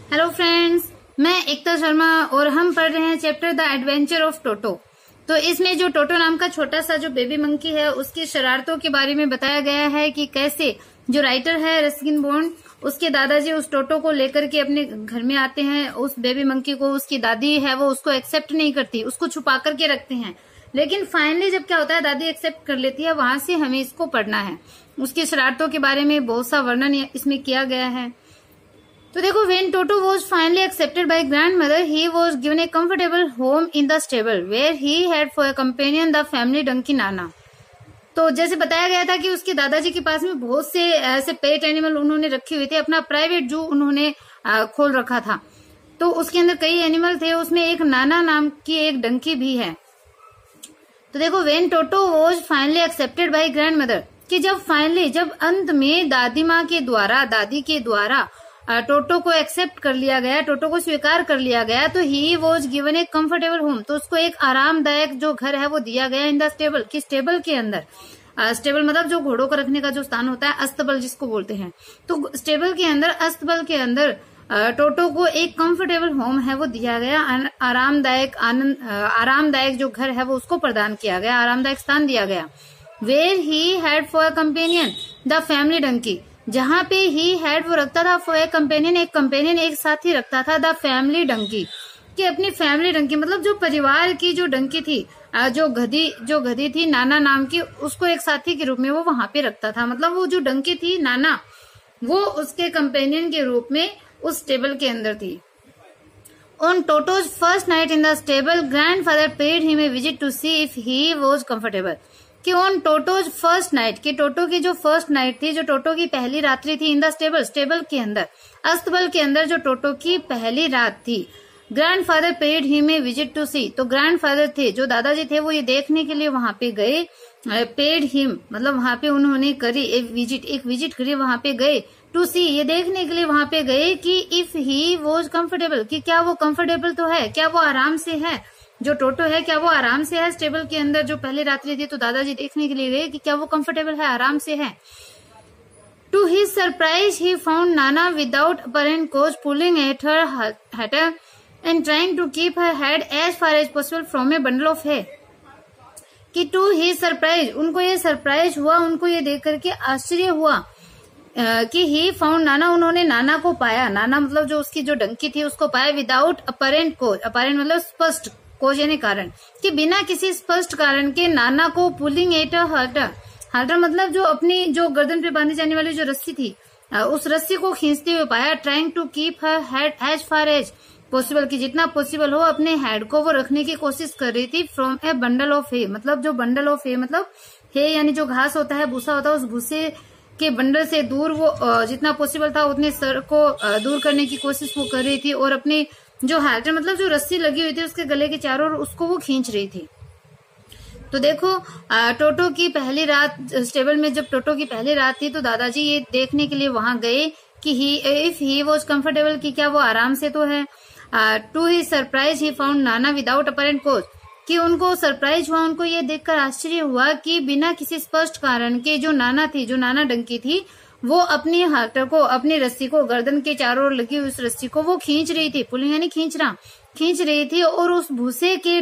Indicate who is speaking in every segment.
Speaker 1: Hello friends, मैं एकता शर्मा और हम पढ़ रहे हैं chapter the adventure of Toto. तो इसमें जो टोटो नाम का छोटा सा जो बेबी मंकी है उसकी शरारतों के बारे में बताया गया है कि कैसे जो राइटर है रस्किन बॉन्ड, उसके दादाजी उस टोटो को लेकर के अपने घर में आते हैं। उस बेबी मंकी को उसकी दादी है वो उसको एक्सेप्ट नहीं करती, उसको छुपा करके रखते हैं। लेकिन फाइनली जब क्या होता है, दादी एक्सेप्ट कर लेती है। वहां से हमें इसको पढ़ना है। उसकी शरारतों के बारे में बहुत सा वर्णन इसमें किया गया है। तो देखो, when Toto was finally accepted by grandmother, he was given a comfortable home in the stable, where he had for a companion the family donkey Nana। तो जैसे बताया गया था कि उसके दादाजी के पास में बहुत से ऐसे पेट एनिमल उन्होंने रखे हुए थे। अपना प्राइवेट जू उन्होंने खोल रखा था। तो उसके अंदर कई एनिमल थे, उसमें एक नाना नाम की एक डंकी भी है। तो देखो, when Toto was finally accepted by grandmother, कि जब अंत में दादी के द्वारा टोटो को एक्सेप्ट कर लिया गया, टोटो को स्वीकार कर लिया गया, तो he was given A comfortable home, तो उसको एक आरामदायक जो घर है वो दिया गया इन द स्टेबल, कि स्टेबल के अंदर। स्टेबल मतलब जो घोड़ों को रखने का जो स्थान होता है, अस्तबल जिसको बोलते हैं। तो स्टेबल के अंदर, अस्तबल के अंदर टोटो को एक कंफर्टेबल होम है वो दिया गया। आरामदायक जो घर है वो उसको प्रदान किया गया, आरामदायक स्थान दिया गया। Where he had for companion the family donkey, जहां पे ही हैड वो रखता था फॉर ए कंपेनियन, एक साथी रखता था द फैमिली डंकी, कि अपनी फैमिली डंकी मतलब जो परिवार की जो डंकी थी, जो गधी थी नाना नाम की, उसको एक साथी के रूप में वो वहां पे रखता था। मतलब वो जो डंकी थी नाना, वो उसके कंपेनियन के रूप में उस स्टेबल के अंदर थी। On Toto's first night in the stable, grandfather paid him a visit to see if he was comfortable। कि ऑन टोटोज फर्स्ट नाइट, कि टोटो की जो फर्स्ट नाइट थी, जो टोटो की पहली रात्रि थी इन द स्टेबल के अंदर, अस्तबल के अंदर जो टोटो की पहली रात थी, grandfather paid him a visit to see, तो ग्रैंडफादर थे जो दादाजी थे वो ये देखने के लिए वहां पे गए। पेड हिम मतलब वहां पे उन्होंने करी एक विजिट करी, वहां पे गए। टू सी ये देखने के लिए वहां पे गए कि इफ ही वॉज कंफर्टेबल, कि क्या वो कंफर्टेबल तो है, क्या वो आराम से है, जो टोटो है क्या वो आराम से है स्टेबल के अंदर जो पहली रात्रि थी। तो दादाजी देखने के लिए गए कि क्या वो कंफर्टेबल है, आराम से है। To his surprise he found Nana without apparent cause pulling at her halter and trying to keep her head as far as possible from a bundle of है। कि टू हिज सरप्राइज, उनको ये सरप्राइज हुआ, उनको ये देख करके आश्चर्य हुआ कि ही फाउंड नाना, उन्होंने नाना को पाया। नाना मतलब जो उसकी जो डंकी थी उसको पाया विदाउट अपरेंट कॉज, अपरेंट मतलब स्पष्ट, कोज यानी कारण, कि बिना किसी स्पष्ट कारण के नाना को पुलिंग एट हाल्टर मतलब जो अपनी जो गर्दन पे बांधी जाने वाली जो रस्सी थी, उस रस्सी को खींचते हुए पाया। Trying to keep her head as far as possible, कि जितना पॉसिबल हो अपने हेड को वो रखने की कोशिश कर रही थी। फ्रॉम ए बंडल ऑफ हे, मतलब जो बंडल ऑफ हे मतलब हे यानी जो घास होता है, भूसा होता है, उस भूसे के बंडल से दूर वो जितना पॉसिबल था उतने सर को दूर करने की कोशिश वो कर रही थी। और अपने जो हाल्टर मतलब जो रस्सी लगी हुई थी उसके गले के चारों ओर, उसको वो खींच रही थी। तो देखो, टोटो की पहली रात स्टेबल में, जब टोटो की पहली रात थी तो दादाजी ये देखने के लिए वहां गए कि इफ ही वॉज कंफर्टेबल, कि क्या वो आराम से तो है। To he surprise he found Nana without apparent cause, कि उनको सरप्राइज हुआ, उनको ये देखकर आश्चर्य हुआ कि बिना किसी स्पष्ट कारण के जो नाना थी, जो नाना डंकी थी, वो अपनी हाल्टर को, अपनी रस्सी को, गर्दन के चारों ओर लगी हुई उस रस्सी को वो खींच रही थी। पुलिंग यानी खींच रही थी। और उस भूसे के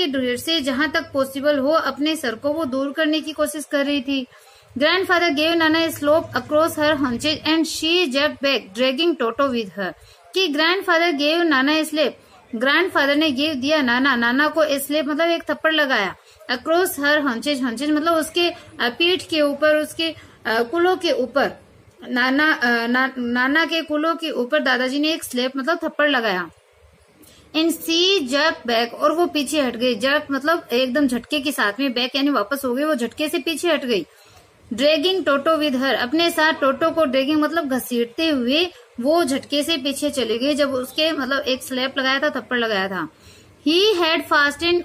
Speaker 1: ढेर से जहां तक पॉसिबल हो अपने सर को वो दूर करने की कोशिश कर रही थी। Grandfather gave Nana a slap across her haunches and she jumped back dragging Toto with her, कि grandfather gave Nana a slap, grandfather ने गिव दिया नाना को ए स्लेप मतलब एक थप्पड़ लगाया। अक्रॉस हर हंचेज मतलब उसके पीठ के ऊपर, उसके कुलों के ऊपर, नाना के कुलों के ऊपर दादाजी ने एक स्लेप मतलब थप्पड़ लगाया। एंड सी जर्क बैक, और वो पीछे हट गई। जर्क मतलब एकदम झटके के साथ में, बैक यानी वापस हो गई, वो झटके से पीछे हट गई। ड्रैगिंग टोटो विद हर, अपने साथ टोटो को ड्रैगिंग मतलब घसीटते हुए वो झटके से पीछे चली गई जब उसके मतलब एक स्लेप लगाया था, थप्पड़ लगाया था। He had fastened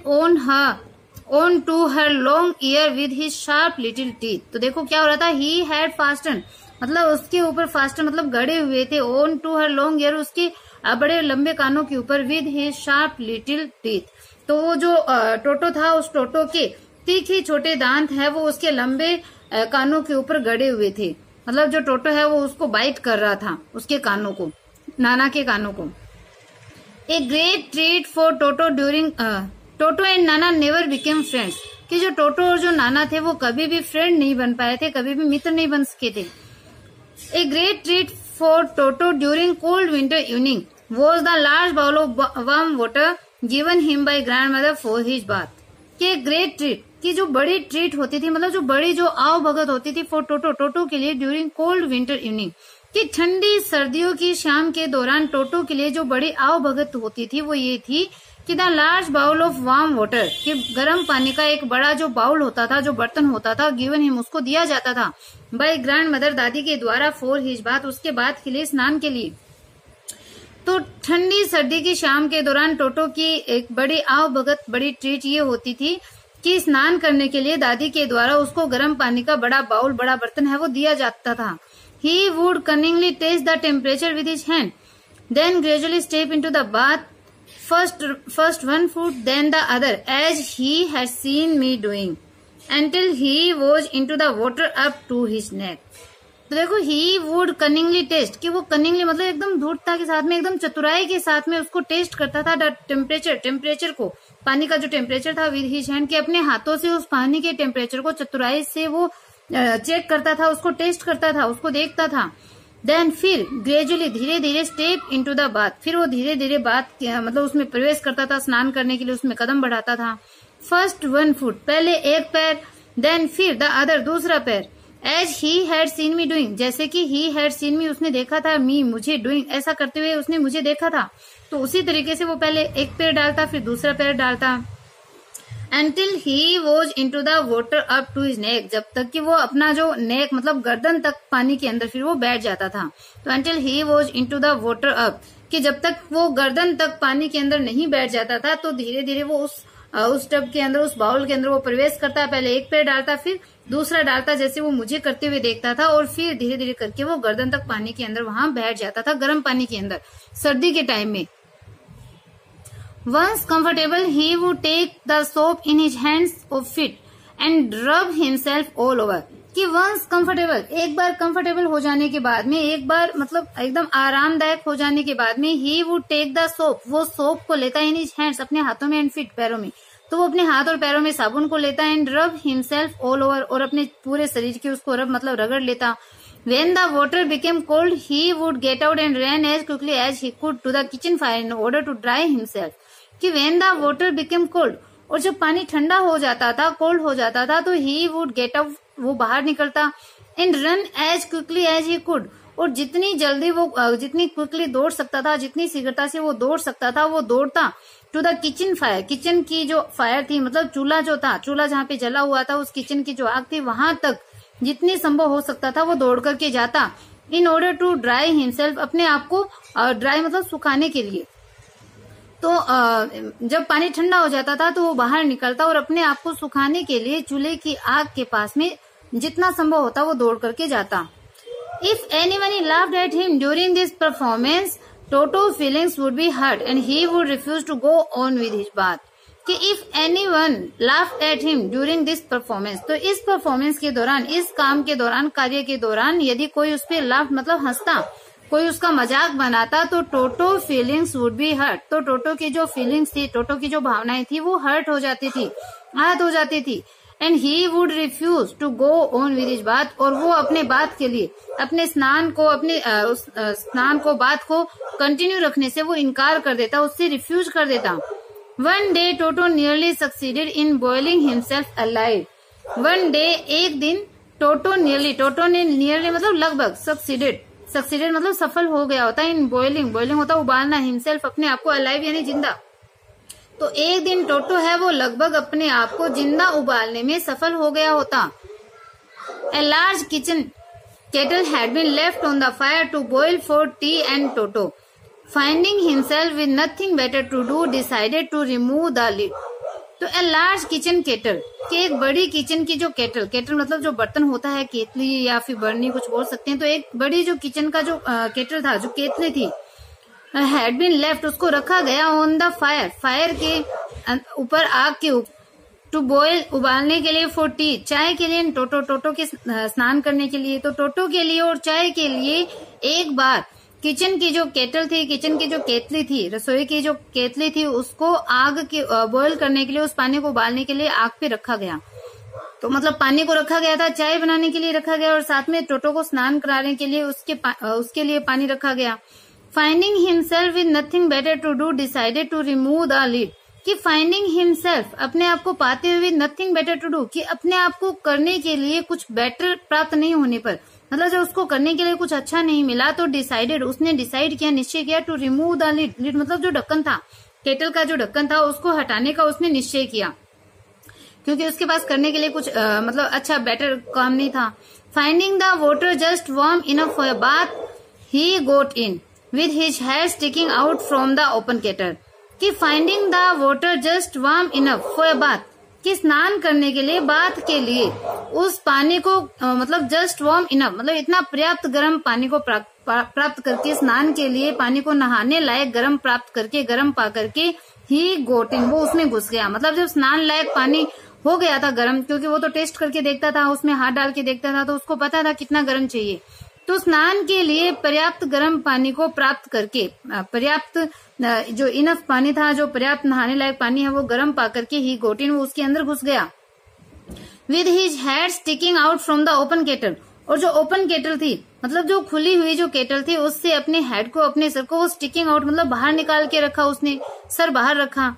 Speaker 1: on to her long ear with his sharp little teeth. तो देखो क्या हो रहा था, ही हैड फास्टन मतलब उसके ऊपर, फास्टन मतलब गड़े हुए थे, on to her long ear उसके बड़े लंबे कानों के ऊपर, with his sharp little teeth. तो वो जो टोटो था, उस टोटो के तीखे छोटे दांत है वो उसके लंबे कानों के ऊपर गड़े हुए थे। मतलब जो टोटो है वो उसको बाइट कर रहा था, उसके कानों को, नाना के कानों को। ए great treat for Toto during toto and Nana never became friends, कि जो टोटो और जो नाना थे वो कभी भी फ्रेंड नहीं बन पाए थे, कभी भी मित्र नहीं बन सके थे। A great treat for Toto during cold winter evening was the large bowl of warm water given him by grandmother for his bath, कि ग्रेट ट्रीट की जो बड़ी ट्रीट होती थी, मतलब जो बड़ी जो आव भगत होती थी फॉर टोटो, टोटो के लिए ड्यूरिंग कोल्ड विंटर इवनिंग, कि ठंडी सर्दियों की शाम के दौरान टोटो के लिए जो बड़ी आव भगत होती थी वो ये थी कि the large bowl of warm water, कि गर्म पानी का एक बड़ा जो बाउल होता था, जो बर्तन होता था, गिवन हिम उसको दिया जाता था बाय ग्रैंड मदर दादी के द्वारा फॉर हिज बाथ, उसके बाद के लिए, स्नान के लिए। तो ठंडी सर्दी की शाम के दौरान टोटो की एक बड़ी आव भगत बड़ी ट्रीट ये होती थी कि स्नान करने के लिए दादी के द्वारा उसको गर्म पानी का बड़ा बाउल, बड़ा बर्तन है वो दिया जाता था। He would cunningly test the temperature with his hand, then gradually step into the bath, first one foot, then the other, as he had seen me doing, until he was into the water up to his neck. तो देखो, he would cunningly test, कि वो cunningly मतलब एकदम धूर्तता के साथ में, एकदम चतुराई के साथ में उसको टेस्ट करता था द टेम्परेचर को, पानी का जो टेम्परेचर था, विद हिज हैंड, कि अपने हाथों से उस पानी के टेम्परेचर को चतुराई से वो चेक करता था, उसको टेस्ट करता था, उसको देखता था। देन फिर ग्रेजुअली धीरे धीरे स्टेप इनटू द बाथ, फिर वो धीरे धीरे बाथ मतलब उसमें प्रवेश करता था, स्नान करने के लिए उसमें कदम बढ़ाता था। फर्स्ट वन फुट, पहले एक पैर, देन फिर द अदर, दूसरा पैर, as he had seen me doing, जैसे कि ही हैड सीन मी, उसने देखा था, मी मुझे, डूइंग ऐसा करते हुए उसने मुझे देखा था, तो उसी तरीके से वो पहले एक पैर डालता, फिर दूसरा पैर डालता। Until he was into the water up to his neck, जब तक कि वो अपना जो नेक मतलब गर्दन तक पानी के अंदर फिर वो बैठ जाता था। तो until he was into the water up, कि जब तक वो गर्दन तक पानी के अंदर नहीं बैठ जाता था, तो धीरे धीरे वो उस टब के अंदर, उस बाउल के अंदर वो प्रवेश करता, पहले एक पैर डालता, फिर दूसरा डालता, जैसे वो मुझे करते हुए देखता था, और फिर धीरे धीरे करके वो गर्दन तक पानी के अंदर वहां बैठ जाता था, गर्म पानी के अंदर, सर्दी के टाइम में। Once comfortable, he would take the soap in his hands or feet and rub himself all over. कि once comfortable, एक बार comfortable हो जाने के बाद में, एक बार मतलब एकदम आरामदायक हो जाने के बाद में, he would take the soap, वो सोप को लेता in his hands, अपने हाथों में, and feet, पैरों में, तो वो अपने हाथ और पैरों में साबुन को लेता, and rub himself all over, और अपने पूरे शरीर की उसको रब मतलब रगड़ लेता। When the water became cold, he would get out and ran as quickly as he could to the kitchen fire in order to dry himself. कि when the water became cold, और जब पानी ठंडा हो जाता था, कोल्ड हो जाता था, तो he would get out, वो बाहर निकलता, and run as quickly as he could, और जितनी जल्दी वो, जितनी क्विकली दौड़ सकता था, जितनी शीघ्रता से वो दौड़ सकता था, वो दौड़ता to the kitchen fire, kitchen की जो फायर थी, मतलब चूल्हा जो था, चूल्हा जहाँ पे जला हुआ था, उस किचन की जो आग थी, वहां तक जितनी संभव हो सकता था वो दौड़ करके जाता, in order to dry himself, अपने आप को ड्राई मतलब सुखाने के लिए। तो जब पानी ठंडा हो जाता था तो वो बाहर निकलता और अपने आप को सुखाने के लिए चूल्हे की आग के पास में जितना संभव होता वो दौड़ करके जाता। If anyone laughed at him during this performance, Toto feelings would be hurt and he would refuse to go on with his bath. कि if anyone laughed at him during this performance, तो इस performance के दौरान, इस काम के दौरान, कार्य के दौरान यदि कोई उस पर लाफ्ड मतलब हंसता, कोई उसका मजाक बनाता, तो टोटो फीलिंग्स वुड बी हर्ट, तो टोटो की जो फीलिंग्स थी, टोटो की जो भावनाएं थी वो हर्ट हो जाती थी, आहत हो जाती थी। And he would refuse to go on with his bath, और वो अपने बात के लिए, अपने स्नान को, अपने स्नान को, बात को कंटिन्यू रखने से वो इनकार कर देता, उससे रिफ्यूज कर देता। One day toto nearly succeeded in boiling himself alive. One day, एक दिन, टोटो ने नियरली मतलब लगभग, सक्सीडेड मतलब सफल हो गया होता है, इन बॉइलिंग होता उबालना, हिमसेल्फ अपने आप को, अलाइव यानी जिंदा। तो एक दिन टोटो है वो लगभग अपने आप को जिंदा उबालने में सफल हो गया होता। A large kitchen kettle had been left on the fire to boil for tea and Toto, finding himself with nothing better to do, decided to remove the lid. तो ए लार्ज किचन केटल, कि एक बड़ी kitchen की जो kettle मतलब जो बर्तन होता है, केतली या फिर बर्नी कुछ बोल सकते हैं, तो एक बड़ी जो किचन का जो केटल था, जो केतली थी, हैड बीन लेफ्ट, उसको रखा गया ऑन द फायर के ऊपर, आग के ऊपर, टू बॉयल उबालने के लिए, फॉर टी चाय के लिए, टोटो टोटो के स्नान करने के लिए। तो टोटो के लिए और चाय के लिए एक बार किचन की जो केटल थी, किचन की जो केतली थी, रसोई की जो केतली थी, उसको आग की बॉयल करने के लिए, उस पानी को उबालने के लिए आग पे रखा गया। तो मतलब पानी को रखा गया था, चाय बनाने के लिए रखा गया और साथ में टोटो को स्नान कराने के लिए उसके लिए पानी रखा गया। Finding himself with nothing better to do decided to remove the lid. कि फाइंडिंग हिमसेल्फ अपने आप को पाते हुए, नथिंग बेटर टू डू कि अपने आप को करने के लिए कुछ बेटर प्राप्त नहीं होने पर, मतलब जब उसको करने के लिए कुछ अच्छा नहीं मिला तो डिसाइडेड उसने डिसाइड किया, निश्चय किया, to remove the lid. Lid मतलब जो ढक्कन था, केटल का जो ढक्कन था उसको हटाने का उसने निश्चय किया, क्योंकि उसके पास करने के लिए कुछ मतलब अच्छा बेटर काम नहीं था। Finding the water just warm enough for a bath he got in with his hair sticking out from the open kettle. कि finding the water just warm enough for a bath कि स्नान करने के लिए, bath के लिए उस पानी को मतलब जस्ट वार्म इनफ मतलब इतना पर्याप्त गर्म पानी को प्राप्त करके, स्नान के लिए पानी को नहाने लायक गर्म प्राप्त करके, गर्म पा करके ही गोट इन वो उसमें घुस गया। मतलब जब स्नान लायक पानी हो गया था गर्म, क्योंकि वो तो टेस्ट करके देखता था, उसमें हाथ डाल के देखता था, तो उसको पता था कितना गर्म चाहिए। तो स्नान के लिए पर्याप्त गर्म पानी को प्राप्त करके, पर्याप्त जो इनफ पानी था, जो पर्याप्त नहाने लायक पानी है, वो गर्म पा करके ही गोट इन वो उसके अंदर घुस गया। With his head sticking out from the open kettle. और जो ओपन केटल थी, मतलब जो खुली हुई जो केटल थी, उससे अपने हेड को, अपने सर को वो स्टिकिंग आउट मतलब बाहर निकाल के रखा, उसने सर बाहर रखा।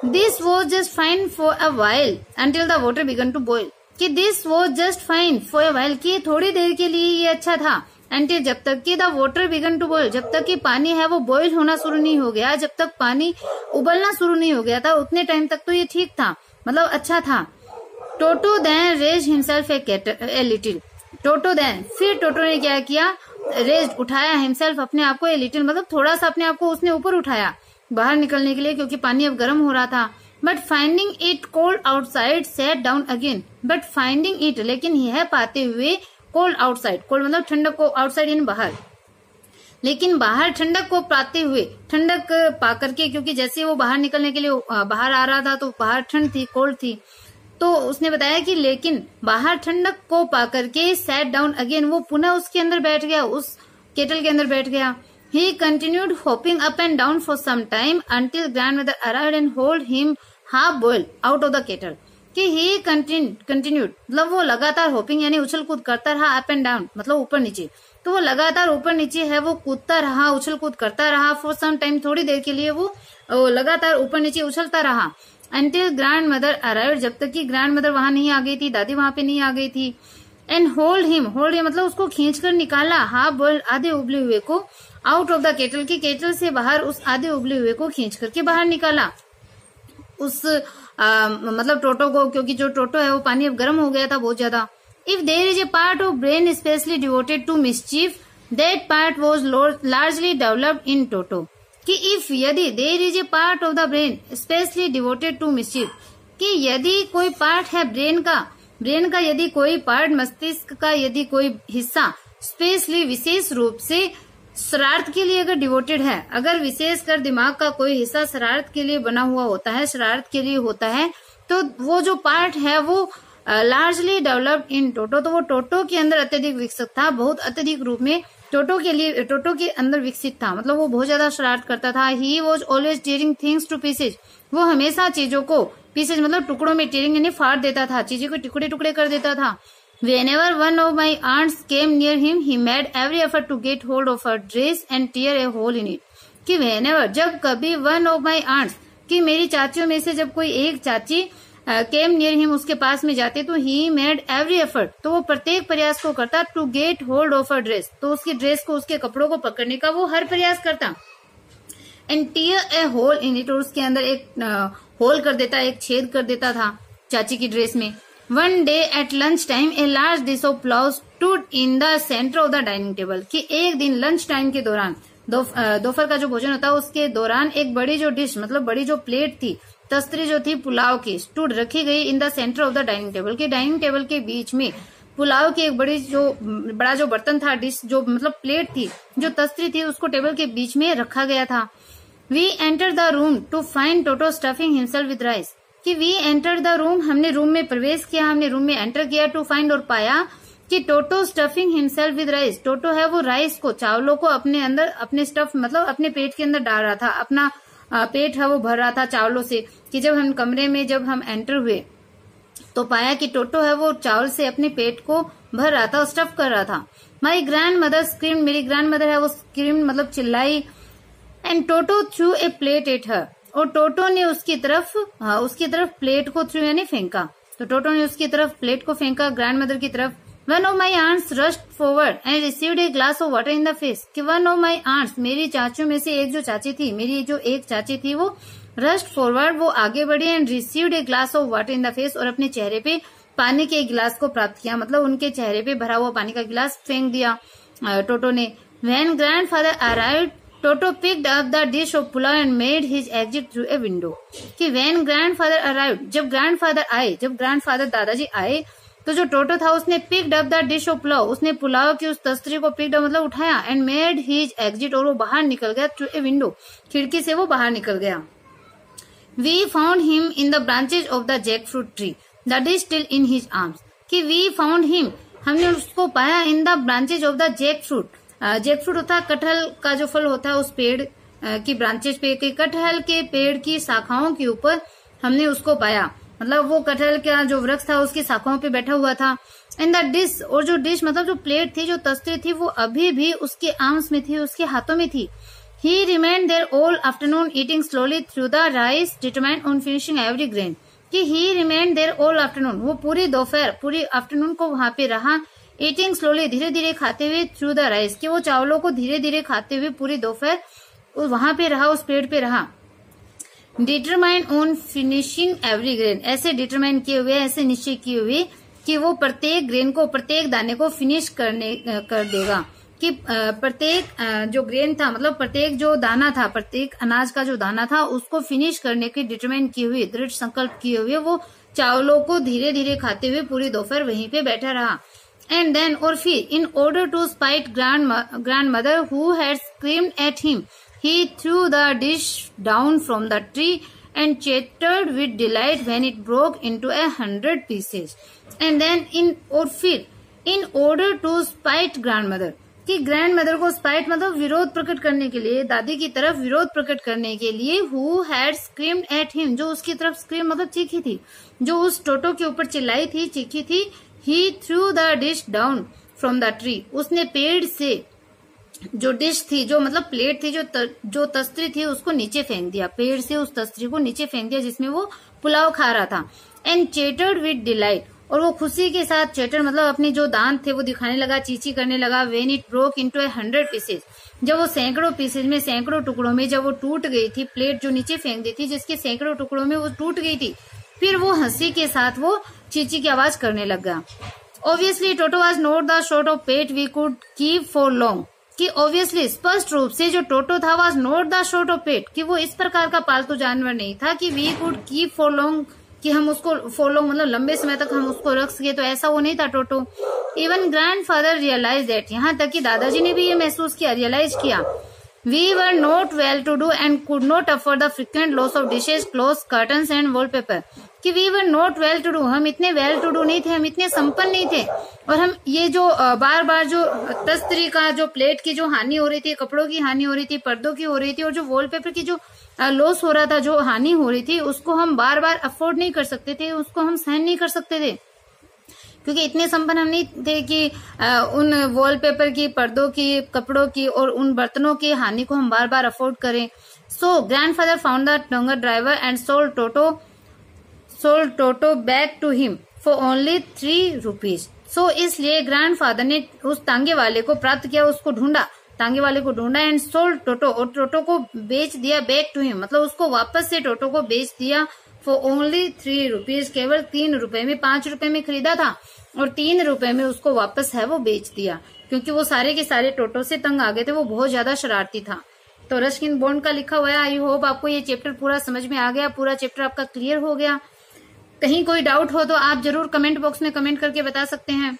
Speaker 1: This was just fine for a while until the water began to boil. कि this was just fine for a while कि थोड़ी देर के लिए ये अच्छा था, अंटिल जब तक कि the water began to boil जब तक कि पानी है वो बॉयल होना शुरू नहीं हो गया, जब तक पानी उबलना शुरू नहीं हो गया था, उतने टाइम तक तो ये ठीक था, मतलब अच्छा था। Toto then raise himself a little. Toto then फिर टोटो ने क्या किया, रेज उठाया हिमसेल्फ अपने आप को, ए लिटिल मतलब थोड़ा सा अपने आप को उसने ऊपर उठाया बाहर निकलने के लिए, क्योंकि पानी अब गर्म हो रहा था। But finding it cold outside set down again. But finding it लेकिन यह पाते हुए, कोल्ड आउटसाइड, कोल्ड मतलब ठंडक को, आउटसाइड इन बाहर, लेकिन बाहर ठंडक को पाते हुए, ठंडक पा करके, क्योंकि जैसे वो बाहर निकलने के लिए बाहर आ रहा था तो बाहर ठंड थी, कोल्ड थी, तो उसने बताया कि लेकिन बाहर ठंडक को पा करके सेट डाउन अगेन वो पुनः उसके अंदर बैठ गया, उस केटल के अंदर बैठ गया। He continued hopping up and down for some time until grandmother arrived and hauled him half boiled out of the kettle. कि he continued मतलब वो लगातार होपिंग यानी उछल कूद करता रहा, अप एंड डाउन मतलब ऊपर नीचे, तो वो लगातार ऊपर नीचे है वो कूदता रहा, उछल कूद करता रहा, फॉर सम टाइम थोड़ी देर के लिए वो लगातार ऊपर नीचे उछलता रहा, अंटिल ग्रैंड मदर अराइव्ड जब तक कि ग्रैंड मदर वहां नहीं आ गई थी, दादी वहां पे नहीं आ गई थी। एंड होल्ड हिम मतलब उसको खींचकर निकाला, हाफ बॉइल्ड आधे उबले हुए को, आउट ऑफ द केटल की केटल से बाहर उस आधे उबले हुए को खींच करके बाहर निकाला उस मतलब टोटो को, क्योंकि जो टोटो है वो पानी अब गर्म हो गया था बहुत ज्यादा। If there is a part of brain specially devoted to mischief that part was largely developed in Toto. कि इफ यदि there is a part of the brain specially devoted to mischief, कि यदि कोई पार्ट है brain का यदि कोई part, मस्तिष्क का यदि कोई हिस्सा स्पेशली विशेष रूप से शरारत के लिए अगर डिवोटेड है, अगर विशेषकर दिमाग का कोई हिस्सा शरारत के लिए बना हुआ होता है, शरारत के लिए होता है, तो वो जो पार्ट है वो लार्जली डेवलप्ड इन टोटो, तो वो टोटो के अंदर अत्यधिक विकसित था, बहुत अत्यधिक रूप में टोटो के अंदर विकसित था, मतलब वो बहुत ज्यादा शरारत करता था। He was always tearing things to pieces, वो हमेशा चीजों को, पीसेज मतलब टुकड़ों में, टीयरिंग यानी फाड़ देता था, चीजों को टुकड़े टुकड़े कर देता था। Whenever one of my aunts came near him, he made every effort to get hold of her dress and tear a hole in it. कि whenever जब कभी one of my aunts कि मेरी चाचियों में से जब कोई एक चाची came near him उसके पास में जाते, तो he made every effort तो वो प्रत्येक प्रयास को करता to get hold of her dress, तो उसकी ड्रेस को, उसके कपड़ों को पकड़ने का वो हर प्रयास करता। and tear a hole in it और उसके अंदर एक होल कर देता, एक छेद कर देता था चाची की ड्रेस में। One day at lunch time a large dish of pulao stood in the center of the dining table। कि एक दिन लंच टाइम के दौरान, दोपहर का जो भोजन होता है उसके दौरान एक बड़ी जो डिश मतलब बड़ी जो प्लेट थी, तस्तरी जो थी पुलाव की, स्टूड रखी गई in the centre of the dining table, की डाइनिंग टेबल के बीच में पुलाव की एक बड़ा जो बर्तन था, डिश जो मतलब प्लेट थी, जो तस्तरी थी, उसको टेबल के बीच में रखा गया था। We enter the room to find Toto stuffing himself with rice. कि वी एंटर द रूम, हमने रूम में प्रवेश किया, हमने रूम में एंटर किया, टू फाइंड और पाया कि टोटो स्टफिंग हिमसेल्फ विद राइस, टोटो है वो राइस को, चावलों को अपने अंदर, अपने स्टफ मतलब अपने पेट के अंदर डाल रहा था, अपना पेट है वो भर रहा था चावलों से। कि जब हम कमरे में जब हम एंटर हुए तो पाया कि टोटो है वो चावल से अपने पेट को भर रहा था और स्टफ कर रहा था। माई ग्रैंड मदर स्क्रीम, मेरी ग्रैंड मदर है वो स्क्रीम मतलब चिल्लाई, and Toto through a plate at her, और टोटो ने उसकी तरफ प्लेट को थ्रू यानी फेंका, तो टोटो ने उसकी तरफ प्लेट को फेंका ग्रैंड मदर की तरफ। One of my aunts rushed forward and received a glass of water in the face, कि वन ऑफ माई आंट्स, मेरी चाचियों में से एक जो चाची थी, मेरी जो एक चाची थी वो रश्ड फॉरवर्ड, वो आगे बढ़ी, and received a glass of water in the face, और अपने चेहरे पे पानी के एक गिलास को प्राप्त किया, मतलब उनके चेहरे पे भरा हुआ पानी का गिलास फेंक दिया टोटो ने। When grandfather arrived toto picked up the dish of pulao and made his exit through a window, कि व्हेन ग्रैंडफादर अराइव्ड, जब ग्रैंडफादर आए, जब ग्रैंडफादर दादाजी आए, तो जो टोटो था उसने picked up the dish of pulao, उसने पुलाव की उस तस्तरी को पिक्ड अप मतलब उठाया, एंड मेड हिज एग्जिट, और वो बाहर निकल गया थ्रू ए विंडो, खिड़की से वो बाहर निकल गया। We found him in the branches of the jackfruit tree, the dish still in his arms, कि वी फाउंड हिम, हमने उसको पाया, in the branches of the jackfruit, jackfruit होता है कटहल का जो फल होता है, उस पेड़ की ब्रांचेज पे, कटहल के पेड़ की शाखाओं के ऊपर हमने उसको पाया, मतलब वो कटहल का जो वृक्ष था उसकी शाखाओं पे बैठा हुआ था। इन द डिश, और जो डिश मतलब जो प्लेट थी, जो तस्तरी थी, वो अभी भी उसके आर्म्स में थी, उसके हाथों में थी। He remained there all afternoon eating slowly through the rice, determined on finishing every grain. कि he remained there all afternoon, वो पूरी दोपहर, पूरी आफ्टरनून को वहां पे रहा, eating slowly, धीरे धीरे खाते हुए, through the rice, कि वो चावलों को धीरे धीरे खाते हुए पूरी दोपहर वहां पे रहा, उस पेड़ पे रहा। Determined on finishing every grain, ऐसे डिटरमाइन किए हुए, ऐसे निश्चय किए हुए कि वो प्रत्येक ग्रेन को, प्रत्येक दाने को फिनिश कर देगा, कि प्रत्येक जो ग्रेन था मतलब प्रत्येक जो दाना था, प्रत्येक अनाज का जो दाना था उसको फिनिश करने की डिटरमाइन की हुई, दृढ़ संकल्प किए हुए वो चावलों को धीरे धीरे खाते हुए पूरी दोपहर वहीं पे बैठा रहा। एंड देन, और फिर, in order to spite grandmother who had screamed at him, he threw the dish down from the tree and chattered with delight when it broke into 100 pieces. And then, और फिर, in order to spite grandmother, कि grandmother को spite मतलब विरोध प्रकट करने के लिए, दादी की तरफ विरोध प्रकट करने के लिए, who had screamed at him, जो उसकी तरफ स्क्रीम मतलब चीखी थी, जो उस टोटो के ऊपर चिल्लाई थी, चीखी थी। He threw the dish down from the tree, उसने पेड़ से जो डिश थी, जो मतलब प्लेट थी, जो तस्तरी थी, उसको नीचे फेंक दिया, पेड़ से उस तस्तरी को नीचे फेंक दिया जिसमें वो पुलाव खा रहा था। एंड चेटर्ड विद डिलाइट, और वो खुशी के साथ, चेटर मतलब अपने जो दांत थे वो दिखाने लगा, चींची करने लगा। When it broke into 100 pieces, जब वो सैकड़ों पीसेज में, सैकड़ों टुकड़ों में जब वो टूट गई थी, प्लेट जो नीचे फेंक दी थी जिसके सैकड़ों टुकड़ों में वो टूट गई थी, फिर वो हंसी के साथ वो चींची की आवाज करने लग गया। Obviously Toto was not the sort of pet we could keep for long, कि ऑब्वियसली स्पष्ट रूप से जो टोटो था was not the sort of pet, कि वो इस प्रकार का पालतू जानवर नहीं था कि we could keep for long, कि हम उसको फॉलो मतलब लंबे समय तक हम उसको रख सके, तो ऐसा वो नहीं था टोटो। इवन ग्रैंडफादर रियलाइज दैट, यहाँ तक कि दादाजी ने भी ये महसूस किया, रियलाइज किया। We were not well to do and could not afford the frequent loss of dishes, clothes, curtains and wallpaper, कि we were not well to do, हम इतने वेल टू डू नहीं थे, हम इतने संपन्न नहीं थे, और हम ये जो बार बार जो तस्तरी का, जो प्लेट की जो हानि हो रही थी, कपड़ों की हानि हो रही थी, पर्दों की हो रही थी, और जो वॉलपेपर की जो लॉस हो रहा था, जो हानि हो रही थी, उसको हम बार बार अफोर्ड नहीं कर सकते थे, उसको हम सहन नहीं कर सकते थे, क्योंकि इतने संपन्न हम नहीं थे कि उन वॉलपेपर की, पर्दों की, कपड़ों की और उन बर्तनों की हानि को हम बार बार अफोर्ड करें। So grandfather found the tonga driver and sold Toto back to him for only 3 rupees. So इसलिए ग्रैंडफादर ने उस तांगे वाले को प्राप्त किया, उसको ढूंढा, तांगे वाले को ढूंढा, एंड सोल्ड टोटो, और टोटो को बेच दिया बैक टू हिम, मतलब उसको वापस से टोटो को बेच दिया फॉर ओनली 3 रुपीज, केवल 3 रुपए में। 5 रुपए में खरीदा था और 3 रुपए में उसको वापस है वो बेच दिया, क्योंकि वो सारे के सारे टोटो से तंग आ गए थे, वो बहुत ज्यादा शरारती था। तो रस्किन बॉन्ड का लिखा हुआ है। आई होप आपको ये चैप्टर पूरा समझ में आ गया, पूरा चैप्टर आपका क्लियर हो गया। कहीं कोई डाउट हो तो आप जरूर कमेंट बॉक्स में कमेंट करके बता सकते हैं।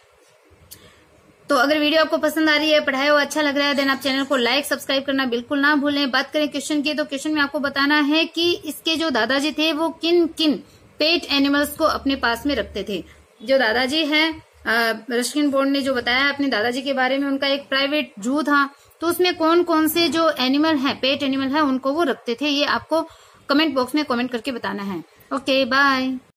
Speaker 1: तो अगर वीडियो आपको पसंद आ रही है, पढ़ाया हुआ अच्छा लग रहा है, देन आप चैनल को लाइक सब्सक्राइब करना बिल्कुल ना भूलें। बात करें क्वेश्चन की, तो क्वेश्चन में आपको बताना है कि इसके जो दादाजी थे वो किन किन पेट एनिमल्स को अपने पास में रखते थे। जो दादाजी हैं, रस्किन बॉन्ड ने जो बताया अपने दादाजी के बारे में, उनका एक प्राइवेट जू था, तो उसमें कौन कौन से जो एनिमल है, पेट एनिमल है, उनको वो रखते थे। ये आपको कमेंट बॉक्स में कमेंट करके बताना है। Okay, bye.